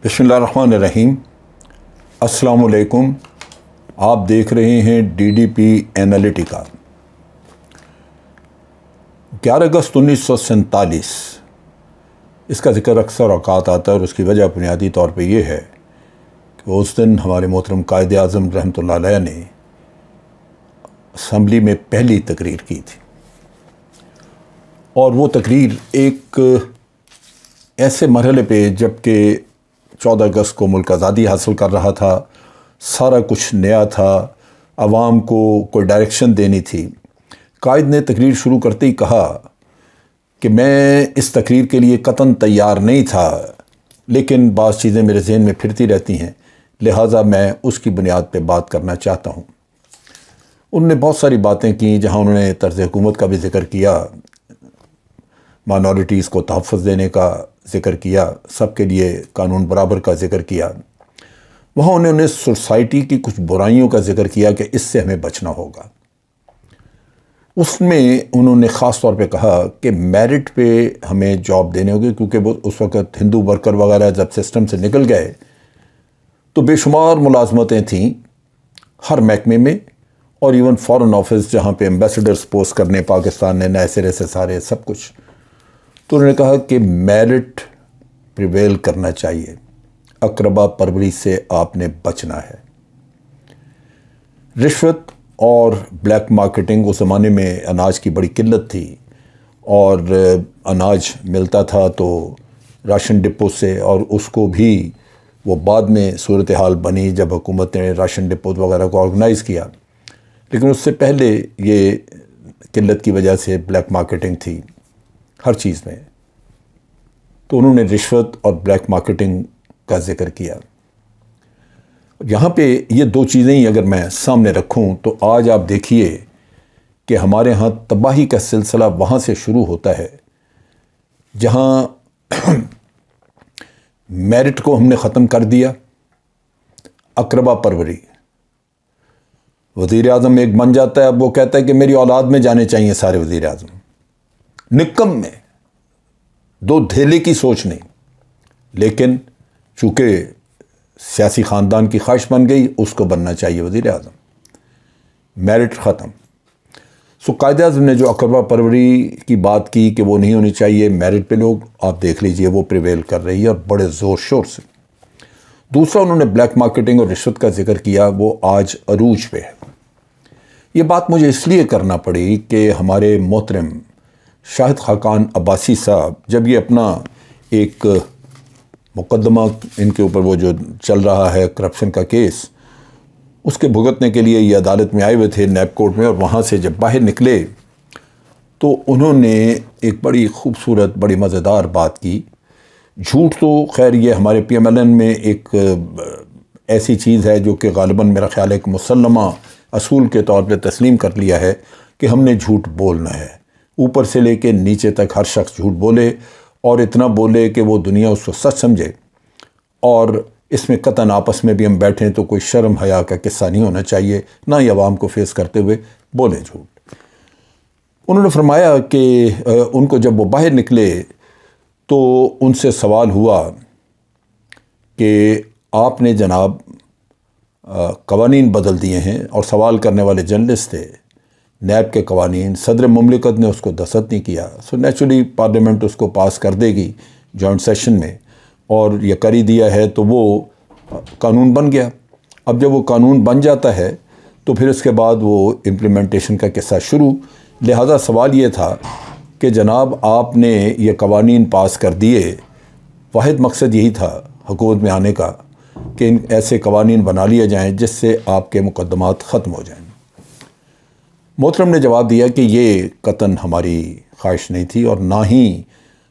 बिस्मिल्लाहिर्रहमानिर्रहीम। अस्सलाम वालेकुम। आप देख रहे हैं DDP एनालिटिका। 11 अगस्त 1947 इसका जिक्र अक्सर औकात आता है और उसकी वजह बुनियादी तौर पे ये है कि उस दिन हमारे मोहतरम कायद आज़म रहमतुल्लाह अलैह ने असम्बली में पहली तकरीर की थी और वो तकरीर एक ऐसे मरहले पे जबकि 14 अगस्त को मुल्क आज़ादी हासिल कर रहा था, सारा कुछ नया था, आवाम को कोई डायरेक्शन देनी थी। कायद ने तकरीर शुरू करते ही कहा कि मैं इस तकरीर के लिए कतन तैयार नहीं था, लेकिन बाज़ चीज़ें मेरे जहन में फिरती रहती हैं, लिहाजा मैं उसकी बुनियाद पे बात करना चाहता हूँ। उन्होंने बहुत सारी बातें की जहाँ उन्होंने तर्ज़ हुकूमत का भी ज़िक्र किया, माइनॉरिटीज़ को तहफ़्फ़ुज़ देने का ज़िक्र किया, सबके लिए कानून बराबर का ज़िक्र किया। वहाँ उन्होंने सोसाइटी की कुछ बुराइयों का ज़िक्र किया कि इससे हमें बचना होगा। उसमें उन्होंने ख़ास तौर पे कहा कि मेरिट पे हमें जॉब देने होगी, क्योंकि वो उस वक़्त हिंदू वर्कर वगैरह जब सिस्टम से निकल गए तो बेशुमार मुलाजमतें थीं हर महकमे में, और इवन फ़ॉरेन ऑफिस जहाँ पे एम्बेसडर्स पोस्ट करने पाकिस्तान ने नए सिरे से सारे सब कुछ। तो उन्होंने कहा कि मेरिट प्रिवेल करना चाहिए, अकरबा परवरी से आपने बचना है। रिश्वत और ब्लैक मार्केटिंग, उस ज़माने में अनाज की बड़ी किल्लत थी और अनाज मिलता था तो राशन डिपो से, और उसको भी वो बाद में सूरत हाल बनी जब हुकूमत ने राशन डिपो वगैरह को ऑर्गेनाइज़ किया, लेकिन उससे पहले ये किल्लत की वजह से ब्लैक मार्केटिंग थी हर चीज़ में। तो उन्होंने रिश्वत और ब्लैक मार्केटिंग का ज़िक्र किया। यहाँ पे ये दो चीज़ें ही अगर मैं सामने रखूँ तो आज आप देखिए कि हमारे यहाँ तबाही का सिलसिला वहाँ से शुरू होता है जहाँ मेरिट को हमने ख़त्म कर दिया, अकरबा परवरी। वज़ीर आज़म एक बन जाता है, अब वो कहता है कि मेरी औलाद में जाने चाहिए सारे वज़ीर आज़म। निकम में दो धेले की सोच नहीं, लेकिन चूँकि सियासी ख़ानदान की ख्वाहिश बन गई, उसको बनना चाहिए वज़ीर आज़म। मेरिट ख़त्म। सो कायद आज़म ने जो अकरबा परवरी की बात की कि वो नहीं होनी चाहिए, मेरिट पे लोग, आप देख लीजिए वो प्रिवेल कर रही है और बड़े ज़ोर शोर से। दूसरा उन्होंने ब्लैक मार्केटिंग और रिश्वत का जिक्र किया, वो आज अरूज पे है। ये बात मुझे इसलिए करना पड़ी कि हमारे मोहतरम शाहिद खाकान अब्बासी साहब जब ये अपना एक मुकदमा इनके ऊपर वो जो चल रहा है करप्शन का केस, उसके भुगतने के लिए ये अदालत में आए हुए थे नैब कोर्ट में, और वहाँ से जब बाहर निकले तो उन्होंने एक बड़ी खूबसूरत बड़ी मज़ेदार बात की। झूठ तो खैर ये हमारे PMLN में एक ऐसी चीज़ है जो कि गालिबन मेरा ख्याल है एक मुसल्लमा असूल के तौर पे तस्लीम कर लिया है कि हमने झूठ बोलना है, ऊपर से लेके नीचे तक हर शख्स झूठ बोले, और इतना बोले कि वो दुनिया उसको सच समझे। और इसमें कतन आपस में भी हम बैठें तो कोई शर्म हया का किस्सा नहीं होना चाहिए, ना ही आवाम को फेस करते हुए बोले झूठ। उन्होंने फरमाया कि उनको जब वो बाहर निकले तो उनसे सवाल हुआ कि आपने जनाब कवानीन बदल दिए हैं, और सवाल करने वाले जर्नलिस्ट थे, नैब के कवानीन, सदर मुमलिकत ने उसको दस्तखत नहीं किया। सो नेचुरली पार्लियामेंट उसको पास कर देगी जॉइंट सेशन में, और ये कर ही दिया है तो वो कानून बन गया। अब जब वो कानून बन जाता है तो फिर उसके बाद वो इम्प्लीमेंटेशन का किस्सा शुरू। लिहाजा सवाल ये था कि जनाब आपने ये कवानीन पास कर दिए, वाहिद मकसद यही था हुकूमत में आने का कि इन ऐसे कवानीन बना लिए जाएँ जिससे आपके मुकदमात ख़त्म हो जाएँ। मोहतरम ने जवाब दिया कि ये कतन हमारी ख्वाहिश नहीं थी और ना ही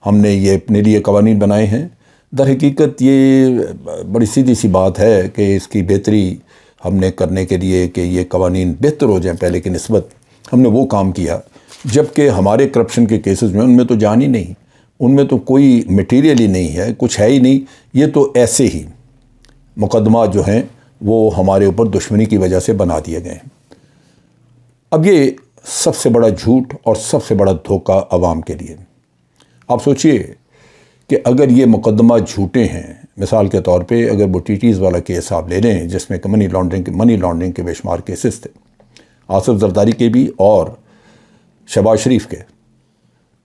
हमने ये अपने लिए कवानीन बनाए हैं। दर हकीकत ये बड़ी सीधी सी बात है कि इसकी बेहतरी हमने करने के लिए कि ये कवानीन बेहतर हो जाएं पहले की निस्बत, हमने वो काम किया। जबकि हमारे करप्शन के केसेस में उनमें तो जान ही नहीं, उनमें तो कोई मटीरियल ही नहीं है, कुछ है ही नहीं। ये तो ऐसे ही मुकदमा जो हैं वो हमारे ऊपर दुश्मनी की वजह से बना दिए गए हैं। अब ये सबसे बड़ा झूठ और सबसे बड़ा धोखा आवाम के लिए। आप सोचिए कि अगर ये मुकदमा झूठे हैं, मिसाल के तौर पे अगर वो टीटीज़ वाला केस आप ले लें जिसमें मनी लॉन्ड्रिंग के बेशुमार केसेस थे, आसिफ जरदारी के भी और शहबाज शरीफ के,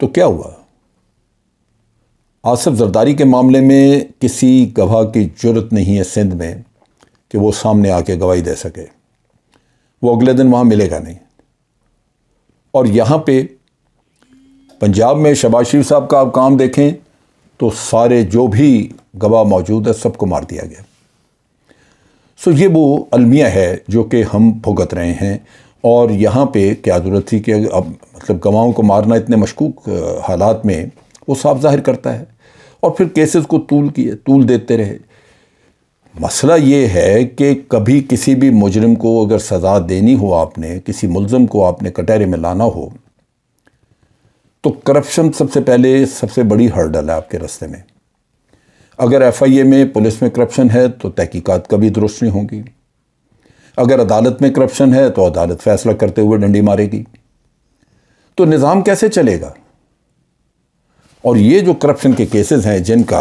तो क्या हुआ? आसिफ जरदारी के मामले में किसी गवाह की जुर्रत नहीं है सिंध में कि वो सामने आके गवाही दे सके, वो अगले दिन वहाँ मिलेगा नहीं। और यहाँ पे पंजाब में शहबाज शरीफ साहब का आप काम देखें तो सारे जो भी गवाह मौजूद है सबको मार दिया गया। सो ये वो अलमिया है जो कि हम भुगत रहे हैं। और यहाँ पे क्या ज़रूरत थी कि अब मतलब गवाहों को मारना इतने मशकूक हालात में वो साफ ज़ाहिर करता है। और फिर केसेस को तूल देते रहे। मसला ये है कि कभी किसी भी मुजरिम को अगर सज़ा देनी हो, आपने किसी मुल्ज़िम को आपने कटहरे में लाना हो, तो करप्शन सबसे बड़ी हर्डल है आपके रास्ते में। अगर FIA में, पुलिस में करप्शन है तो तहकीकात कभी दुरुस्त नहीं होंगी। अगर अदालत में करप्शन है तो अदालत फैसला करते हुए डंडी मारेगी। तो निज़ाम कैसे चलेगा? और ये जो करप्शन के केसेस हैं जिनका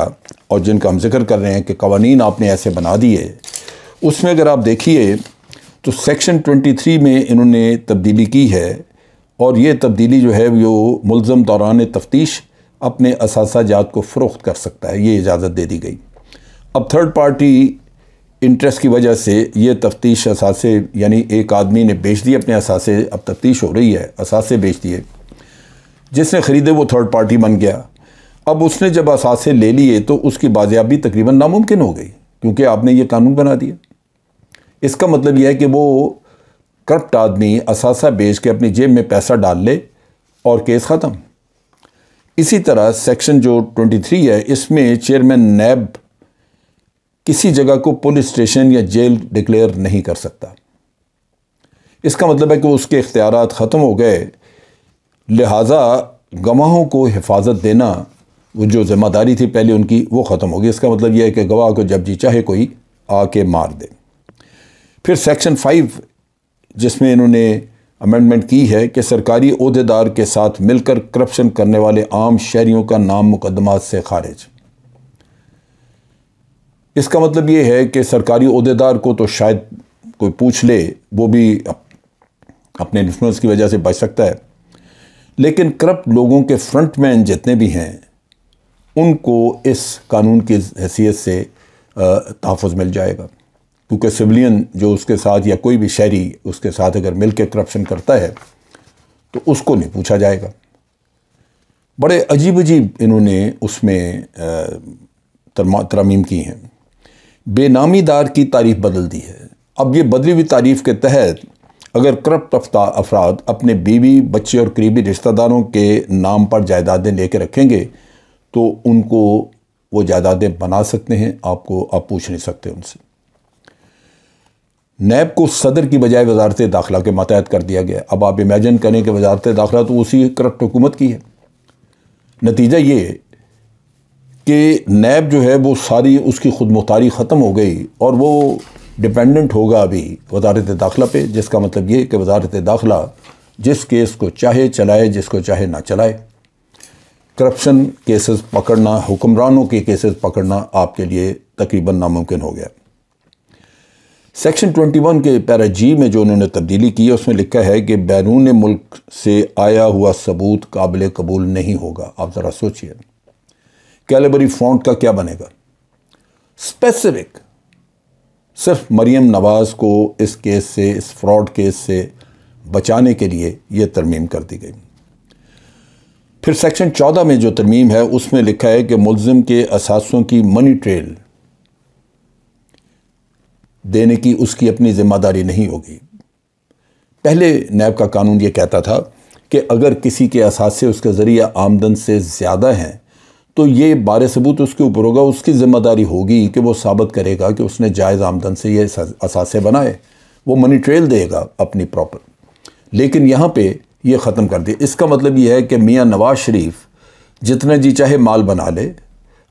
हम जिक्र कर रहे हैं कि कवानीन आपने ऐसे बना दिए, उसमें अगर आप देखिए तो सेक्शन 23 में इन्होंने तब्दीली की है। और ये तब्दीली जो है वो मुल्ज़म दौरान तफ्तीश अपने असासाजात को फ़रोख्त कर सकता है, ये इजाज़त दे दी गई। अब थर्ड पार्टी इंटरेस्ट की वजह से ये तफ्तीश असासे, यानी एक आदमी ने बेच दिए अपने असासे, अब तफ्तीश हो रही है, असासे बेच दिए, जिसने ख़रीदे वो थर्ड पार्टी बन गया। अब उसने जब असासे ले लिए तो उसकी बाजियाबी तकरीबन नामुमकिन हो गई, क्योंकि आपने ये कानून बना दिया। इसका मतलब यह है कि वो करप्ट आदमी असासा बेच के अपनी जेब में पैसा डाल ले और केस ख़त्म। इसी तरह सेक्शन जो 23 है, इसमें चेयरमैन नैब किसी जगह को पुलिस स्टेशन या जेल डिक्लेयर नहीं कर सकता। इसका मतलब है कि उसके इख्तियारात ख़त्म हो गए, लिहाजा गवाहों को हिफाजत देना, वो जो ज़िम्मेदारी थी पहले उनकी, वो ख़त्म हो गई। इसका मतलब यह है कि गवाह को जब जी चाहे कोई आके मार दे। फिर सेक्शन 5 जिसमें इन्होंने अमेंडमेंट की है कि सरकारी ओहदेदार के साथ मिलकर करप्शन करने वाले आम शहरियों का नाम मुकदमात से खारिज। इसका मतलब ये है कि सरकारी ओहदेदार को तो शायद कोई पूछ ले, वो भी अपने इन्फ्लुएंस की वजह से बच सकता है, लेकिन करप्ट लोगों के फ्रंटमैन जितने भी हैं उनको इस कानून की हैसियत से तहफ़्फ़ुज़ मिल जाएगा, क्योंकि सिविलियन जो उसके साथ या कोई भी शहरी उसके साथ अगर मिल के करप्शन करता है तो उसको नहीं पूछा जाएगा। बड़े अजीब इन्होंने उसमें तरमीम की हैं। बेनामीदार की तारीफ़ बदल दी है। अब ये बदली हुई तारीफ़ के तहत अगर करप्ट अफराद अपने बीवी, बच्चे और करीबी रिश्तेदारों के नाम पर जायदादें लेके रखेंगे तो उनको वो जायदादें बना सकते हैं, आप पूछ नहीं सकते उनसे। नैब को सदर की बजाय वजारत दाखिला के मातहत कर दिया गया। अब आप इमेजिन करें कि वजारत दाखिला तो उसी करप्ट हुकूमत की है। नतीजा ये कि नैब जो है वो सारी उसकी खुद मुख्तारी ख़त्म हो गई और वो डिपेंडेंट होगा अभी वजारत दाखिला पे, जिसका मतलब ये कि वजारत दाखिला जिस केस को चाहे चलाए, जिसको चाहे ना चलाए। करप्शन केसेस पकड़ना, हुक्मरानों के केसेस पकड़ना आपके लिए तकरीबन नामुमकिन हो गया। सेक्शन 21 के पैरा जी में जो उन्होंने तब्दीली की है उसमें लिखा है कि बैरून मुल्क से आया हुआ सबूत काबिल कबूल नहीं होगा। आप ज़रा सोचिए कैलेबरी फॉन्ट का क्या बनेगा। स्पेसिफिक सिर्फ मरियम नवाज़ को इस केस से, इस फ्रॉड केस से बचाने के लिए ये तरमीम कर दी गई। फिर सेक्शन 14 में जो तरमीम है उसमें लिखा है कि मुल्ज़िम के असासों की मनी ट्रेल देने की उसकी अपनी ज़िम्मेदारी नहीं होगी। पहले नैब का कानून ये कहता था कि अगर किसी के असासे उसके ज़रिए आमदन से ज़्यादा हैं तो ये बारे सबूत उसके ऊपर होगा, उसकी ज़िम्मेदारी होगी कि वो साबित करेगा कि उसने जायज़ आमदन से ये असासे बनाए, वो मनी ट्रेल देगा अपनी प्रॉपर। लेकिन यहाँ पे ये ख़त्म कर दिया। इसका मतलब ये है कि मियाँ नवाज़ शरीफ जितना जी चाहे माल बना ले,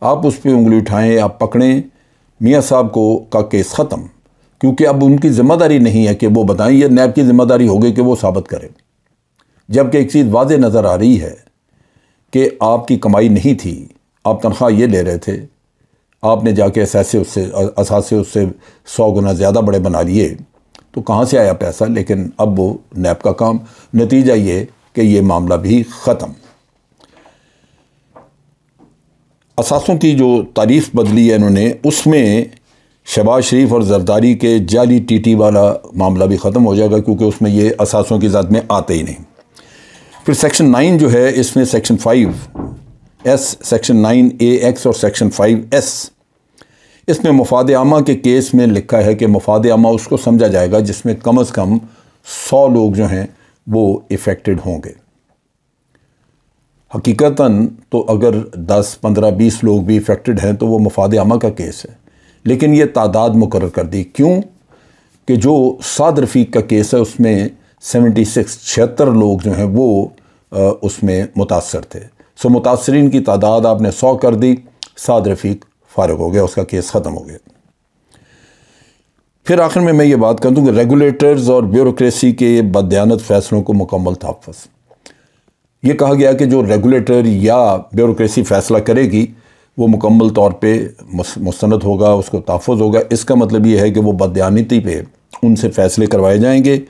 आप उस पर उंगली उठाएँ, आप पकड़ें, मियाँ साहब को का केस ख़त्म, क्योंकि अब उनकी ज़िम्मेदारी नहीं है कि वो बताएं, ये नैब की ज़िम्मेदारी हो गई कि वो साबित करें। जबकि एक चीज़ वाज़ेह नज़र आ रही है कि आपकी कमाई नहीं थी, आप तनख्वाह ये ले रहे थे, आपने जाके असासे उससे 100 गुना ज़्यादा बड़े बना लिए, तो कहाँ से आया पैसा? लेकिन अब वो नैब का काम। नतीजा ये कि ये मामला भी ख़त्म। असासों की जो तारीफ बदली है इन्होंने, उसमें शहबाज शरीफ और जरदारी के जाली टीटी वाला मामला भी ख़त्म हो जाएगा, क्योंकि उसमें ये असासों की ज़ात में आते ही नहीं। फिर सेक्शन 9 जो है, इसमें सेक्शन 5S, सेक्शन 9AX और सेक्शन 5S, इसमें मुफाद आमा के केस में लिखा है कि मुफाद आमा उसको समझा जाएगा जिसमें कम से कम 100 लोग जो हैं वो इफ़ेक्टेड होंगे। हकीकतन तो अगर 10, 15, 20 लोग भी इफ़ेक्टेड हैं तो वो मुफाद आमा का केस है, लेकिन ये तादाद मुकर्रर कर दी। क्यों? कि जो साद रफ़ीक का केस है उसमें 76 लोग जो हैं वो उसमें मुतासर थे। सो मुतासरीन की तादाद आपने 100 कर दी, साद रफ़ीक फ़ारिग हो गया, उसका केस ख़त्म हो गया। फिर आखिर में मैं ये बात कर दूँ कि रेगुलेटर्स और ब्यूरोक्रेसी के बददियानत फ़ैसलों को मुकम्मल तहफ़्फ़ुज़। ये कहा गया कि जो रेगुलेटर या ब्यूरोक्रेसी फ़ैसला करेगी वो मुकम्मल तौर पे मुस्तनद होगा, उसको तहफ़्फ़ुज़ होगा। इसका मतलब ये है कि वो बददियानती पे उनसे फ़ैसले करवाए जाएंगे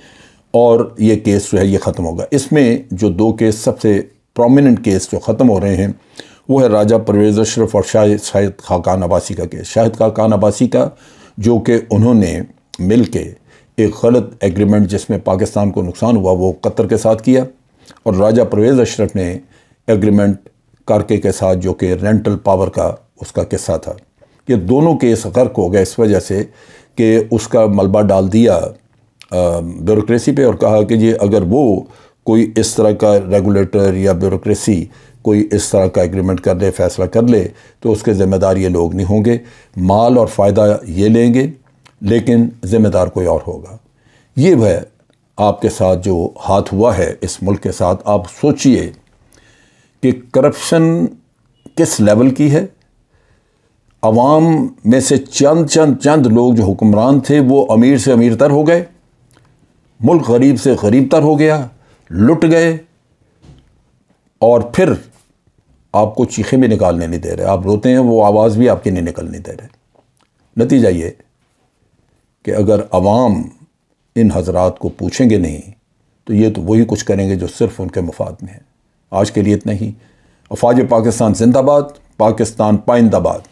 और ये केस जो है ये ख़त्म होगा। इसमें जो 2 केस सबसे प्रोमिनेंट केस जो ख़त्म हो रहे हैं वो है राजा परवेज़ अशरफ और शाहिद खाकान अब्बासी का केस। शाहिद खाकान अब्बासी का, जो कि उन्होंने मिल के एक गलत एग्रीमेंट जिसमें पाकिस्तान को नुकसान हुआ वो कतर के साथ किया, और राजा परवेज़ अशरफ ने एग्रीमेंट करके के साथ जो कि रेंटल पावर का उसका किस्सा था। ये दोनों केस गर्क हो गए इस वजह से कि उसका मलबा डाल दिया ब्यूरोक्रेसी पे और कहा कि ये अगर वो कोई इस तरह का रेगुलेटर या ब्यूरोक्रेसी कोई इस तरह का एग्रीमेंट कर ले, फ़ैसला कर ले, तो उसके ज़िम्मेदार ये लोग नहीं होंगे। माल और फ़ायदा ये लेंगे, लेकिन ज़िम्मेदार कोई और होगा। ये वह आपके साथ जो हाथ हुआ है इस मुल्क के साथ। आप सोचिए कि करप्शन किस लेवल की है। अवाम में से चंद लोग जो हुक्मरान थे वो अमीर से अमीर तर हो गए, मुल्क गरीब से गरीब तर हो गया, लुट गए, और फिर आपको चीखें भी निकालने नहीं दे रहे। आप रोते हैं, वो आवाज़ भी आपकी नहीं निकलने दे रहे। नतीजा ये कि अगर अवाम इन हजरात को पूछेंगे नहीं तो ये तो वही कुछ करेंगे जो सिर्फ उनके मुफाद में है। आज के लिए इतना ही। अफवाज पाकिस्तान जिंदाबाद, पाकिस्तान पाइंदाबाद।